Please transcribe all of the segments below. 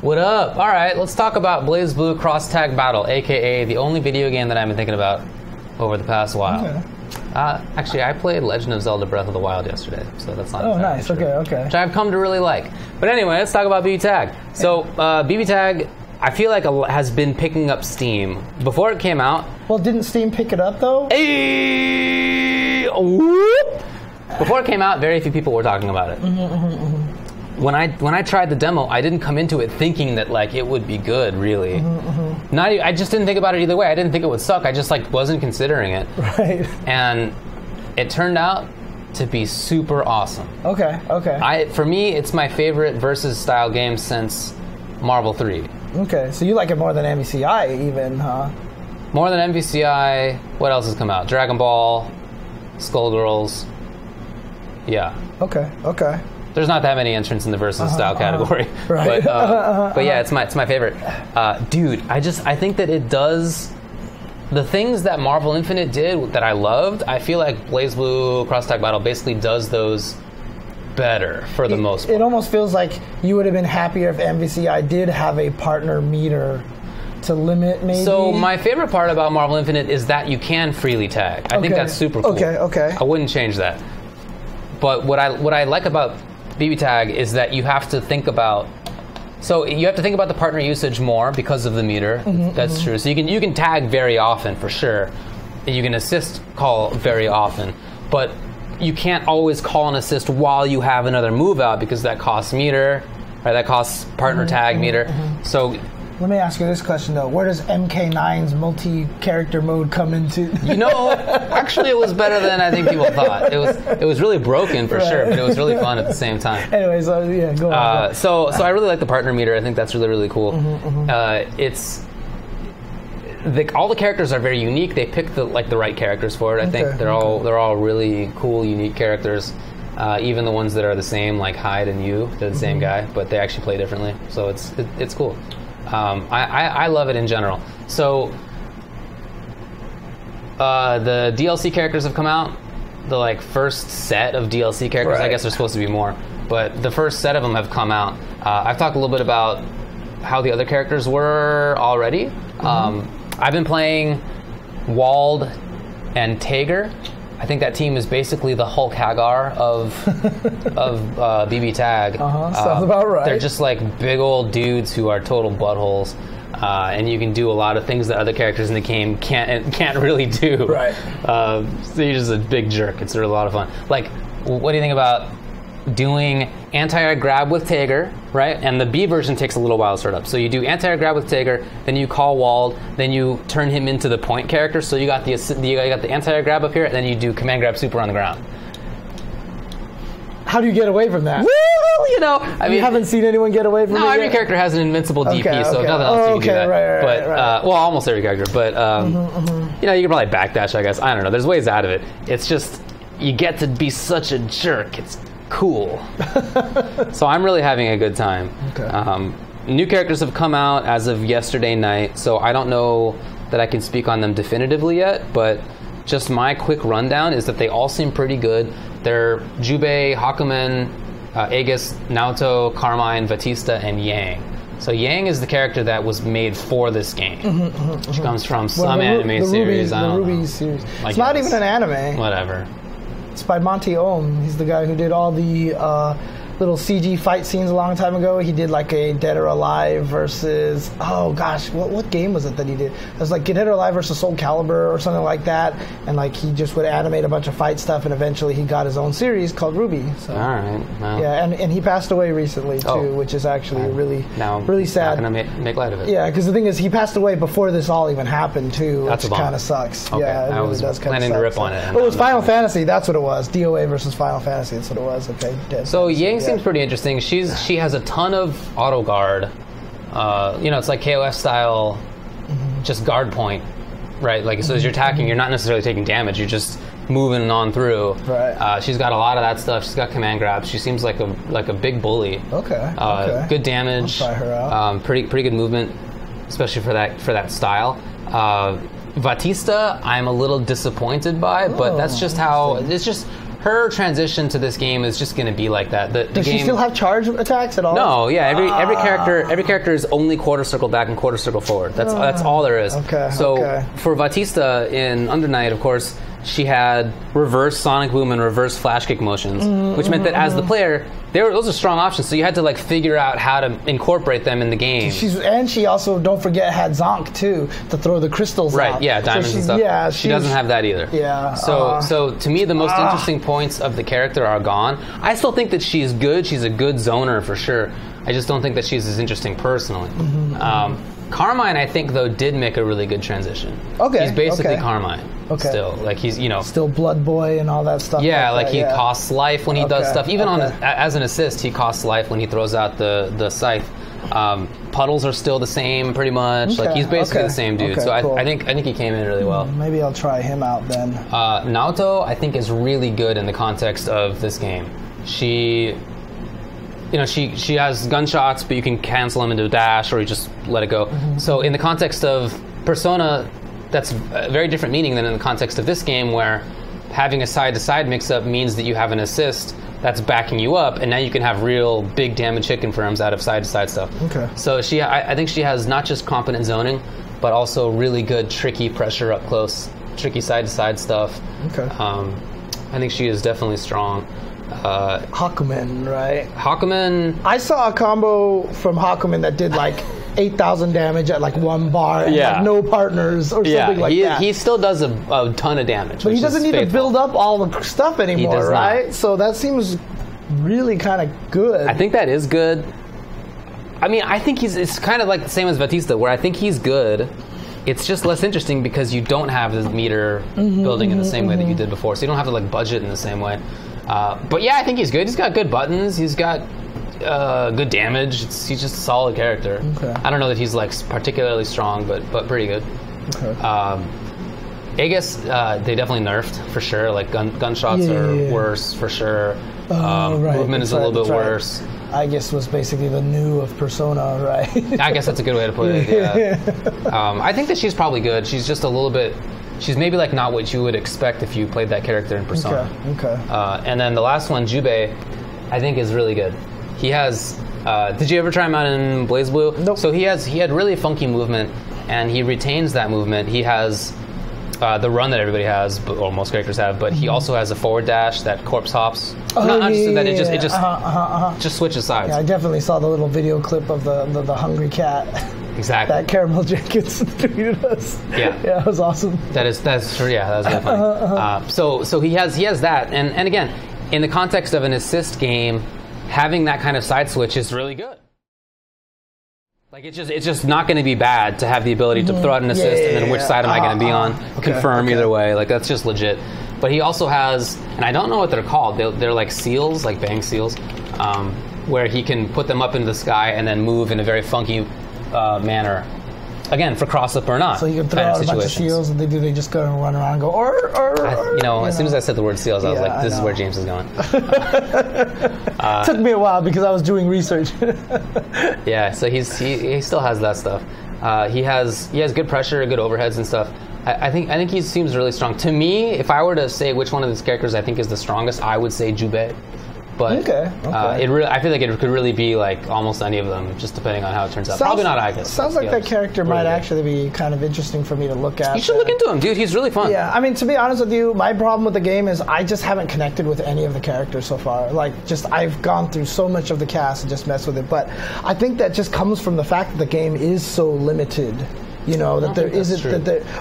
What up? All right, let's talk about BlazBlue Cross Tag Battle, aka the only video game that I've been thinking about over the past while. Okay. Actually, I played Legend of Zelda Breath of the Wild yesterday, so that's not. Oh, nice. True. Okay. Which I've come to really like. But anyway, let's talk about BBTAG. So BBTAG, I feel like has been picking up steam before it came out. Well, didn't Steam pick it up though? Before it came out, very few people were talking about it. When I tried the demo, I didn't come into it thinking that like it would be good, really. I just didn't think about it either way. I didn't think it would suck. I just like wasn't considering it. Right. And it turned out to be super awesome. Okay. For me, it's my favorite versus style game since Marvel 3. Okay, so you like it more than MVCI even, huh? More than MVCI. What else has come out? Dragon Ball, Skullgirls. Yeah. Okay. There's not that many entrants in the versus style category, right. but yeah, it's my favorite. Dude, I think that it does the things that Marvel Infinite did that I loved. I feel like BlazBlue Cross Tag Battle basically does those better for the most part. It almost feels like you would have been happier if MVCI did have a partner meter to limit, maybe. So my favorite part about Marvel Infinite is that you can freely tag. I think that's super cool. Okay. I wouldn't change that. But what I like about BBTAG is that you have to think about the partner usage more because of the meter. That's true. So you can tag very often for sure. You can assist call very often, but you can't always call and assist while you have another move out because that costs meter, right? That costs partner tag meter. So let me ask you this question though: where does MK9's multi-character mode come into? Actually, it was better than I think people thought. It was really broken for sure, but it was really fun at the same time. Anyway, so yeah, go on. So I really like the partner meter. I think that's really, really cool. All the characters are very unique. They pick the right characters for it. I think they're all really cool, unique characters. Even the ones that are the same, like Hyde and Yu, they're the same guy, but they actually play differently. So it's cool. I love it in general. So the DLC characters have come out. The first set of DLC characters, I guess there's supposed to be more, but the first set of them have come out. I've talked a little bit about how the other characters were already. I've been playing Wald and Tager. I think that team is basically the Hulk Hagar of BBTAG. Sounds about right. They're just like big old dudes who are total buttholes, and you can do a lot of things that other characters in the game can't really do. Right. So you're just a big jerk. It's a lot of fun. Like, what do you think about doing anti-air grab with Tager, right? And the B version takes a little while to start up. So you do anti-air grab with Tager, then you call Wald, then you turn him into the point character. So you got the anti-air grab up here, and then you do command grab super on the ground. How do you get away from that? Well, I mean, you haven't seen anyone get away from it. No, every character has an invincible DP, so if nothing else you can do that. Right. Well, almost every character, but you can probably backdash, I guess. I don't know. There's ways out of it. It's just you get to be such a jerk. It's cool. So I'm really having a good time. New characters have come out as of yesterday night, so I don't know that I can speak on them definitively yet, but just my quick rundown is that they all seem pretty good. They're Jubei, Hakumen, Aegis, Naoto, Carmine, Batista, and Yang. So Yang is the character that was made for this game. She comes from some anime series. The Ruby series. It's not even an anime. Whatever. It's by Monty Ohm. He's the guy who did all the little CG fight scenes a long time ago. He did like a Dead or Alive versus, oh gosh, what game was it that he did? It was like Dead or Alive versus Soul Calibur or something like that. And like he just would animate a bunch of fight stuff, and eventually he got his own series called Ruby. So, all right. Well. Yeah, and he passed away recently too, which is actually really sad. Not gonna make light of it. Yeah, because the thing is, he passed away before this all even happened too, which kind of sucks. Okay. Yeah, I was planning to rip on it. Oh, it was Final Fantasy. That's what it was. DOA versus Final Fantasy. That's what it was. Okay. So Yang seems pretty interesting. She has a ton of auto guard. It's like KOF style, just guard point, right? Like, so as you're attacking, you're not necessarily taking damage. You're just moving on through. Right. She's got a lot of that stuff. She's got command grabs. She seems like a big bully. Okay. Good damage. I'll try her out. Pretty good movement, especially for that style. Batista, I'm a little disappointed by, but that's just how it's just. her transition to this game is just going to be like that. The Does game, she still have charge attacks at all? No, yeah. Every character is only quarter circle back and quarter circle forward. That's all there is. Okay. So for Batista in Under Night, of course, she had reverse Sonic Boom and reverse Flash Kick motions, which meant that as the player, those are strong options. So you had to like figure out how to incorporate them in the game. She also, don't forget, had Zonk too to throw the crystals out. Right. Yeah, diamonds and stuff. Yeah, she doesn't have that either. Yeah. So to me, the most interesting points of the character are gone. I still think that she's good. She's a good zoner for sure. I just don't think that she's as interesting personally. Carmine, I think, though, did make a really good transition. Okay. He's basically Carmine. Okay. Still, like he's still Blood Boy and all that stuff. Yeah, like he costs life when he does stuff. Even as an assist, he costs life when he throws out the scythe. Puddles are still the same, pretty much. Like he's basically the same dude. So cool. I think he came in really well. Maybe I'll try him out then. Naoto, I think, is really good in the context of this game. She has gunshots, but you can cancel them into a dash, or you just let it go. So in the context of Persona, that's a very different meaning than in the context of this game, where having a side-to-side mix-up means that you have an assist that's backing you up, and now you can have real big damage hit confirms out of side-to-side stuff. Okay. So I think she has not just competent zoning, but also really good tricky pressure up close, tricky side-to-side stuff. Okay. I think she is definitely strong. Hakumen, right? Hakumen. I saw a combo from Hakumen that did like 8,000 damage at like one bar and like no partners or something like that. He still does a ton of damage. But he doesn't need to build up all the stuff anymore, right? Not. So that seems really kind of good. I think that is good. I mean, I think it's kind of like the same as Batista, where I think he's good. It's just less interesting because you don't have the meter building in the same way that you did before. So you don't have to like budget in the same way. But yeah, I think he's good. He's got good buttons. He's got good damage. He's just a solid character. Okay. I don't know that he's like particularly strong, but pretty good. Okay. Aegis, they definitely nerfed for sure. Like gunshots are worse for sure. Right. Movement is a little bit worse. Aegis was basically the new of Persona, right? I guess that's a good way to put it. Yeah. I think that she's probably good. She's just a little bit. She's maybe like not what you would expect if you played that character in Persona. Okay. And then the last one, Jubei, I think is really good. He has. Did you ever try him out in BlazBlue? Nope. So he had really funky movement, and he retains that movement. He has the run that everybody has, or most characters have, but he also has a forward dash that corpse hops. Just switches sides. Yeah, I definitely saw the little video clip of the hungry cat. Exactly. That Caramel Jenkins tweeted us. Yeah, it was awesome. That's true. Yeah, that was really funny. So he has that, and again, in the context of an assist game, having that kind of side switch is really good. Like it's just not going to be bad to have the ability to throw out an assist and then which side am I going to be on? Confirm either way. Like that's just legit. But he also has, and I don't know what they're called. They're like seals, like bang seals, where he can put them up into the sky and then move in a very funky manner. Again, for cross-up or not. So you can throw out a bunch of seals, and they just go and run around and go, as soon as I said the word seals, I was like, this is where James is going. It took me a while because I was doing research. Yeah, so he still has that stuff. He has good pressure, good overheads and stuff. I think he seems really strong. To me, if I were to say which one of these characters I think is the strongest, I would say Jubei. But I feel like it could really be like almost any of them, just depending on how it turns out. Probably not Aegis. Sounds like that character might actually be kind of interesting for me to look at. You should look into him, dude. He's really fun. Yeah, I mean, to be honest with you, my problem with the game is I just haven't connected with any of the characters so far. Like, I've gone through so much of the cast and just messed with it. But I think that just comes from the fact that the game is so limited. You know, that there isn't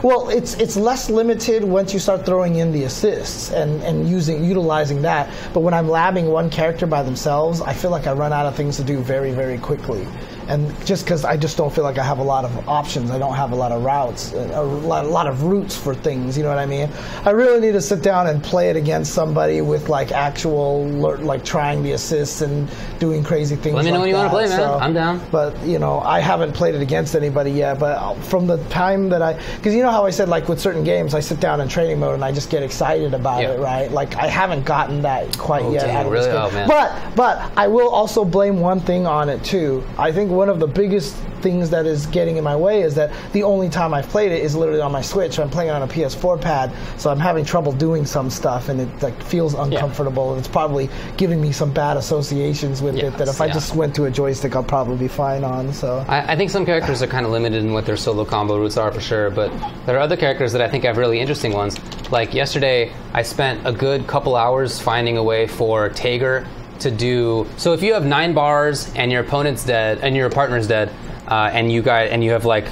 well, it's less limited once you start throwing in the assists and utilizing that. But when I'm labbing one character by themselves, I feel like I run out of things to do very, very quickly. And just because I just don't feel like I have a lot of options, I don't have a lot of routes, a lot of routes for things. You know what I mean? I really need to sit down and play it against somebody with like actual, like trying the assists and doing crazy things. Let me know when you want to play, man. So, I'm down. But I haven't played it against anybody yet. But from the time that because you know how I said like with certain games, I sit down in training mode and I just get excited about it, right? Like I haven't gotten that quite yet. Dang, really? Oh, man. But I will also blame one thing on it too. I think one of the biggest things that is getting in my way is that the only time I've played it is literally on my Switch. I'm playing it on a PS4 pad, so I'm having trouble doing some stuff, and it like feels uncomfortable. And it's probably giving me some bad associations with it that if I just went to a joystick, I'll probably be fine on. So I think some characters are kind of limited in what their solo combo routes are for sure, but there are other characters that I think have really interesting ones. Like yesterday, I spent a good couple hours finding a way for Tager to do. So if you have 9 bars and your opponent's dead and your partner's dead, and you have like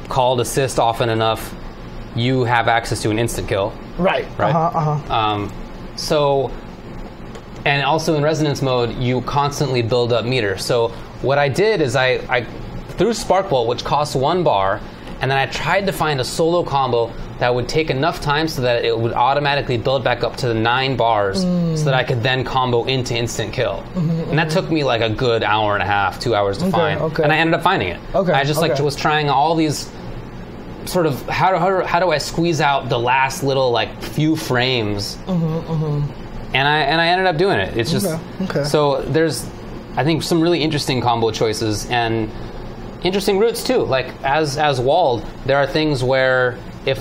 called assist often enough, you have access to an instant kill. Right. So, and also in resonance mode, you constantly build up meter. So what I did is I threw Spark Bolt, which costs 1 bar, and then I tried to find a solo combo that would take enough time so that it would automatically build back up to the 9 bars so that I could then combo into instant kill. And that took me like a good hour and a half, 2 hours to find. And I ended up finding it. I just like was trying all these sort of, how do I squeeze out the last little like few frames? And I ended up doing it. It's just, so there's, I think, some really interesting combo choices and interesting routes too. Like as walled, there are things where if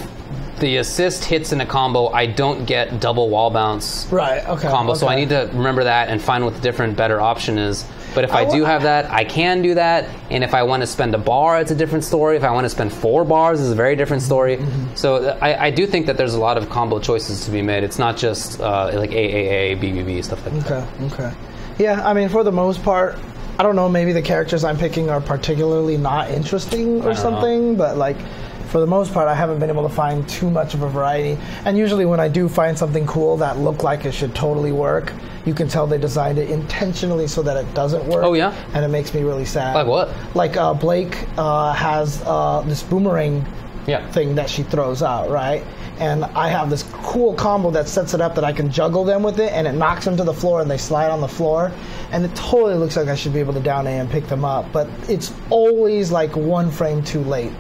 the assist hits in a combo, I don't get double wall bounce combo. So I need to remember that and find what the different, better option is. But if I do have that, I can do that. And if I want to spend a bar, it's a different story. If I want to spend 4 bars, it's a very different story. So I do think that there's a lot of combo choices to be made. It's not just like AAA, BBB, stuff like that. Yeah, I mean, for the most part, I don't know, maybe the characters I'm picking are particularly not interesting or something, but like, for the most part, I haven't been able to find too much of a variety. And usually when I do find something cool that looked like it should totally work, you can tell they designed it intentionally so that it doesn't work. And it makes me really sad. Like what? Like Blake has this boomerang thing that she throws out, right? And I have this cool combo that sets it up that I can juggle them with it, and it knocks them to the floor, and they slide on the floor. And it totally looks like I should be able to down A and pick them up, but it's always like 1 frame too late.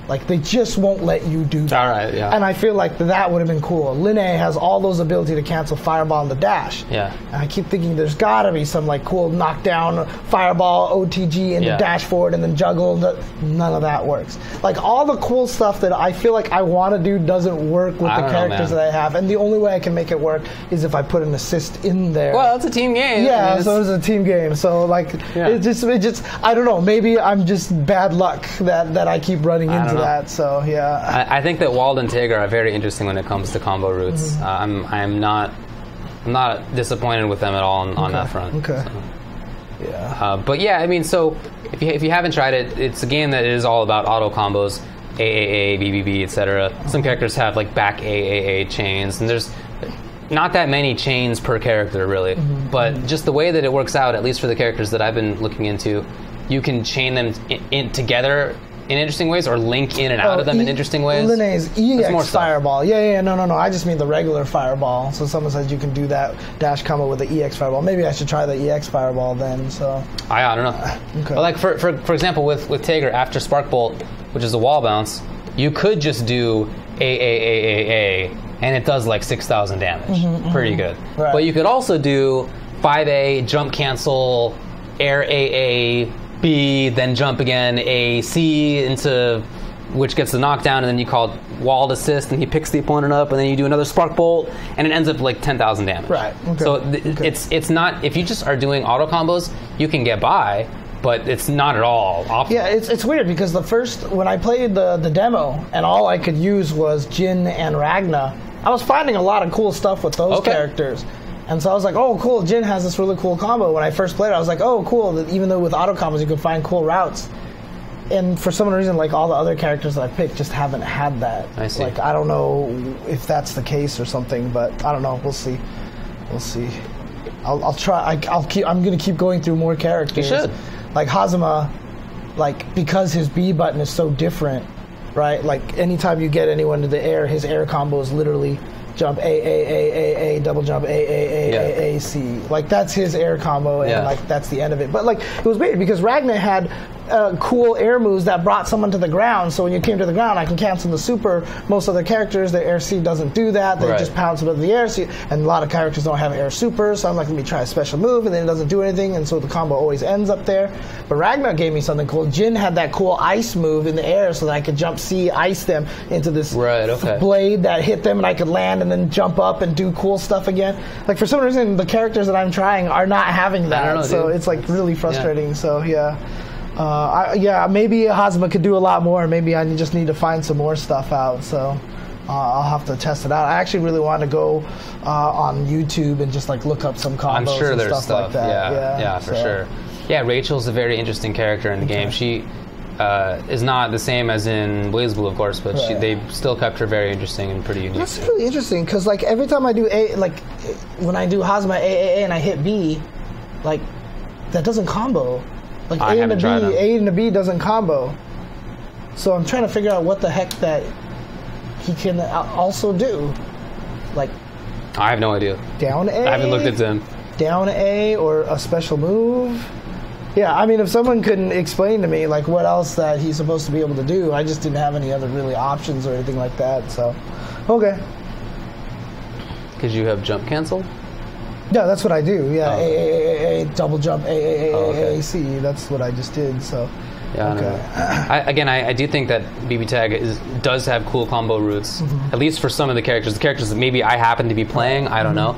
Like, they just won't let you do that. And I feel like that would have been cool. Linne has all those ability to cancel Fireball in the dash. And I keep thinking there's got to be some, like, cool knockdown, Fireball, OTG, and the dash forward, and then juggle. None of that works. Like, all the cool stuff that I feel like I want to do doesn't work with the characters that I have. And the only way I can make it work is if I put an assist in there. Well, it's a team game. Yeah, I mean, so it's a team game. So, like, it just, I don't know. Maybe I'm just bad luck that I keep running into that. So I think that Wald and Tager are very interesting when it comes to combo routes. I'm not disappointed with them at all on that front. But yeah, I mean, so if you haven't tried it, it's a game that is all about auto combos, AAA, BBB, etc. Some characters have like back AAA chains, and there's not that many chains per character really. But just the way that it works out, at least for the characters that I've been looking into, you can chain them in together in interesting ways, or link in and out of them in interesting ways. Linne's EX Fireball. No. I just mean the regular Fireball. So someone says you can do that dash combo with the EX Fireball. Maybe I should try the EX Fireball then. So I don't know. But like for example, with Tager, after Spark Bolt, which is a wall bounce, you could just do AAAAA, and it does like 6,000 damage. Pretty good. But you could also do 5A, jump cancel, air AA, B, then jump again, A, C, into which gets the knockdown, and then you call walled assist, and he picks the opponent up, and then you do another Spark Bolt, and it ends up like 10,000 damage. So it's not, if you just are doing auto combos, you can get by, but it's not at all optimal. Yeah, it's weird because when I played the demo, and all I could use was Jin and Ragna, I was finding a lot of cool stuff with those characters. And so I was like, oh, cool, Jin has this really cool combo. When I first played it, I was like, oh, cool, that even though with auto combos you could find cool routes. And for some reason, like, all the other characters that I picked just haven't had that. I see. Like, I don't know if that's the case or something, but I don't know. We'll see. I'll try. I'm going to keep going through more characters. You should. Like, Hazama, like, because his B button is so different, right? Like, anytime you get anyone to the air, his air combo is literally jump A, double jump A, C. Like, that's his air combo, and like, that's the end of it. But like, it was weird because Ragnar had cool air moves that brought someone to the ground. So when you came to the ground, I can cancel the super. Most other characters, the air C doesn't do that. They just pounce above the air C. And a lot of characters don't have air super. So I'm like, let me try a special move, and then it doesn't do anything. And so the combo always ends up there. But Ragnar gave me something cool. Jin had that cool ice move in the air so that I could jump C, ice them into this blade that hit them, and I could land and then jump up and do cool stuff again. Like, for some reason, the characters that I'm trying are not having that. I don't know, so dude. It's like really frustrating. Yeah. So maybe Hazma could do a lot more. Maybe I just need to find some more stuff out. So I'll have to test it out. I actually really want to go on YouTube and just like look up some combos. I'm sure and there's stuff like that. Yeah, for sure. Yeah, Rachel's a very interesting character in the game. She is not the same as in BlazBlue, of course, but they still kept her very interesting and pretty unique. That's really interesting, because like every time I do A, like when I do Hazma A and I hit B, like that doesn't combo. Like A and the B doesn't combo. So I'm trying to figure out what the heck that he can also do. Like, I have no idea. Down A? I haven't looked at them. Down A or a special move? Yeah, I mean, if someone couldn't explain to me like what else that he's supposed to be able to do, I just didn't have any other really options or anything like that. So, okay. Because you have jump cancel? Yeah, that's what I do. Yeah, A, double jump, A, C. That's what I just did. So. Yeah, okay. I do think that BBTAG does have cool combo routes, at least for some of the characters. The characters that maybe I happen to be playing, I don't know.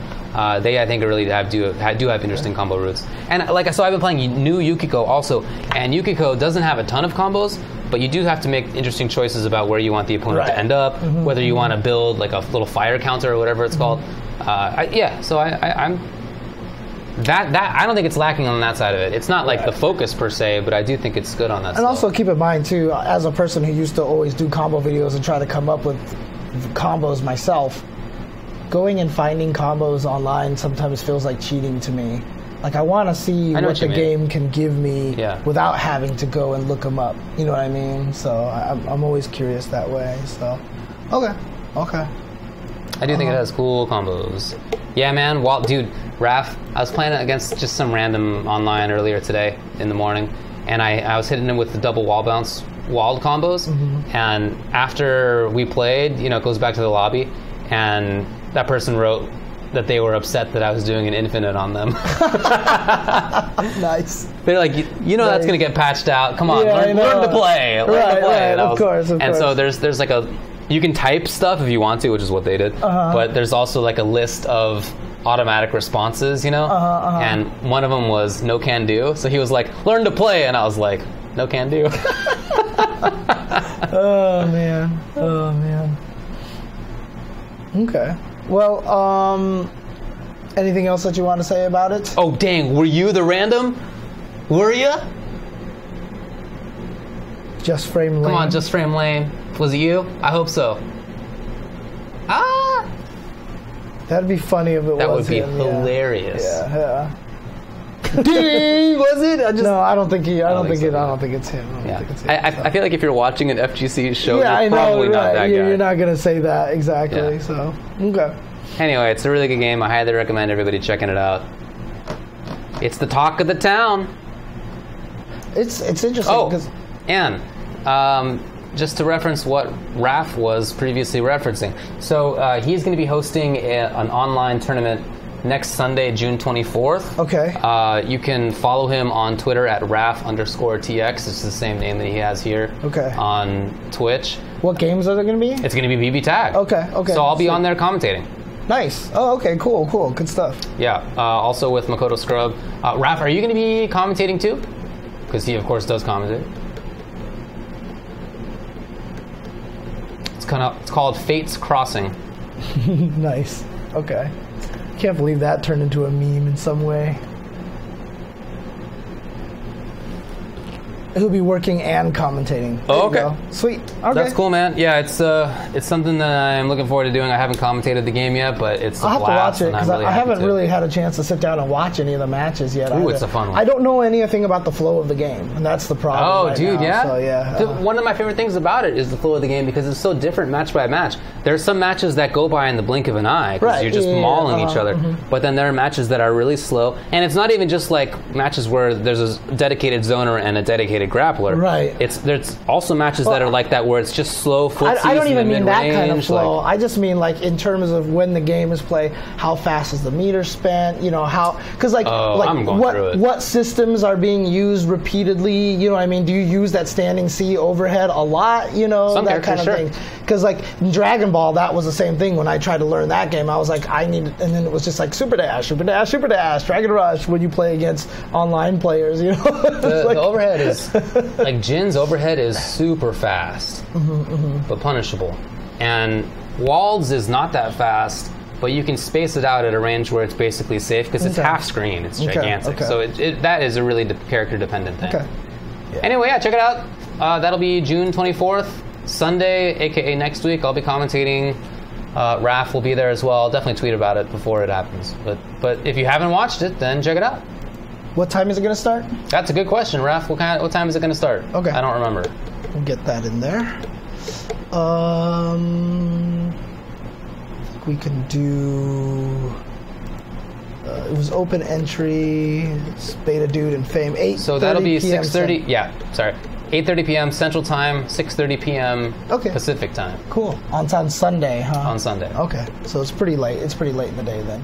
They, I think, really do have interesting combo routes. And so I've been playing new Yukiko also, and Yukiko doesn't have a ton of combos, but you do have to make interesting choices about where you want the opponent to end up, whether you want to build like a little fire counter or whatever it's called. I'm. I don't think it's lacking on that side of it. It's not like the focus per se, but I do think it's good on that. And also keep in mind too, as a person who used to always do combo videos and try to come up with combos myself, going and finding combos online sometimes feels like cheating to me. Like, I want to see what the game can give me without having to go and look them up. You know what I mean? So I'm always curious that way. So, okay. I do think it has cool combos. Yeah, man. Dude, Raph, I was playing against just some random online earlier today in the morning, and I was hitting him with the double wall bounce walled combos, and after we played, it goes back to the lobby, and that person wrote that they were upset that I was doing an infinite on them. Nice. They're like, that's going to get patched out. Come on, learn to play. Learn to play. Of course. And so there's like you can type stuff if you want to, which is what they did, but there's also like a list of automatic responses, and one of them was no can do. So he was like, learn to play, and I was like, no can do. Oh man. Okay. Well, anything else that you want to say about it? Oh dang, were you the random? Were you? Just Frame Lane. Come on, Just Frame Lane. Was it you? I hope so. That'd be funny if it was. That would be him, hilarious. Yeah. Dang, was it? No, I don't think it's him. I feel like if you're watching an FGC show, you're probably not that guy. You're not gonna say that exactly. Yeah. So okay. Anyway, it's a really good game. I highly recommend everybody checking it out. It's the talk of the town. It's interesting. And just to reference what Raph was previously referencing. So he's going to be hosting an online tournament next Sunday, June 24th. Okay. You can follow him on Twitter at Raph_TX. It's the same name that he has here. Okay. On Twitch. What games are there going to be? It's going to be BBTAG. Okay. So I'll be on there commentating. Nice. Oh, okay. Cool. Good stuff. Yeah. Also with Makoto Scrub. Raph, are you going to be commentating too? Because he, of course, does commentate. It's called Fate's Crossing. Nice. Okay. Can't believe that turned into a meme in some way. He'll be working and commentating. Oh, okay. Sweet. Okay. That's cool, man. Yeah, it's something that I'm looking forward to doing. I haven't commentated the game yet, but it's a blast. I'll have to watch it because I haven't really had a chance to sit down and watch any of the matches yet. Ooh, it's a fun one. I don't know anything about the flow of the game, and that's the problem. Oh, dude, now. yeah? So, yeah. One of my favorite things about it is the flow of the game because it's so different match by match. There are some matches that go by in the blink of an eye because you're just mauling each other. But then there are matches that are really slow, and it's not even just like matches where there's a dedicated zoner and a dedicated dedicated grappler. Right. There's also matches that are like that where it's just slow footsies. I don't even in the mean that mid-range, kind of flow. like, I just mean like in terms of when the game is played, how fast is the meter spent? You know how because I'm going through it. what systems are being used repeatedly? You know what I mean? Do you use that standing C overhead a lot? You know, some that kind of thing. Because like in Dragon Ball, that was the same thing. When I tried to learn that game, I was like, and then it was just like super dash, Dragon Rush when you play against online players. You know, the overhead is like Jin's overhead is super fast, but punishable, and Wald's is not that fast. But you can space it out at a range where it's basically safe because it's half screen. It's gigantic. Okay. So that is a really character dependent thing. Okay. Yeah. Anyway, check it out. That'll be June 24th, Sunday, aka next week. I'll be commentating. Raph will be there as well. I'll definitely tweet about it before it happens. But if you haven't watched it, then check it out. What time is it going to start? That's a good question, Raph. What time is it going to start? Okay. I don't remember. We'll get that in there. We can do. It was open entry. It's Beta Dude and Fame. 8:30. So that'll be 6:30. 6:30. Yeah, sorry. 8:30 p.m. Central Time, 6:30 p.m. Pacific Time. Cool. On Sunday, huh? On Sunday. Okay. So it's pretty late. It's pretty late in the day then.